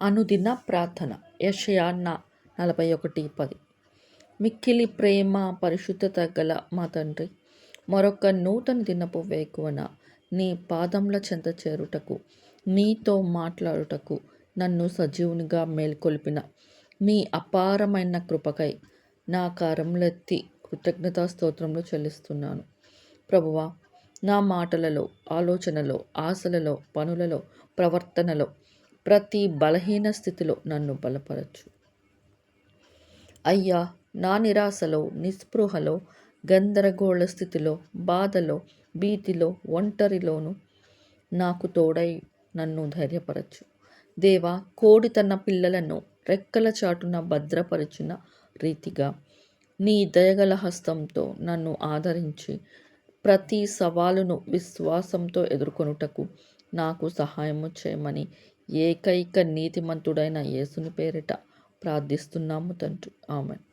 అనుదిన ప్రార్థన యెషయా 41:10. మిక్కిలి ప్రేమ పరిశుద్ధత గల మా తండ్రి, మరొక నూతన దినపు వేకువన నీ పాదముల చెంత చేరుటకు, నీతో మాట్లాడుటకు నన్ను సజీవునిగా మేల్కొల్పిన మీ అపారమైన కృపకై నా కరములెత్తి కృతజ్ఞతా స్తోత్రములు చెల్లిస్తున్నాను. ప్రభువా, నా మాటలలో, ఆలోచనలో, ఆశలలో, పనులలో, ప్రవర్తనలో, ప్రతి బలహీన స్థితిలో నన్ను బలపరచు అయ్యా. నా నిరాశలో, నిస్పృహలో, గందరగోళ స్థితిలో, బాధలో, భీతిలో, ఒంటరిలోను నాకు తోడై నన్ను ధైర్యపరచు దేవా. కోడి తన పిల్లలను రెక్కల చాటున భద్రపరిచిన రీతిగా నీ దయగల హస్తంతో నన్ను ఆదరించి ప్రతి సవాలును విశ్వాసంతో ఎదుర్కొనుటకు నాకు సహాయము చేయమని ఏకైక నీతిమంతుడైన యేసుని పేరిట ప్రార్థిస్తున్నాము తండ్రి. ఆమేన్.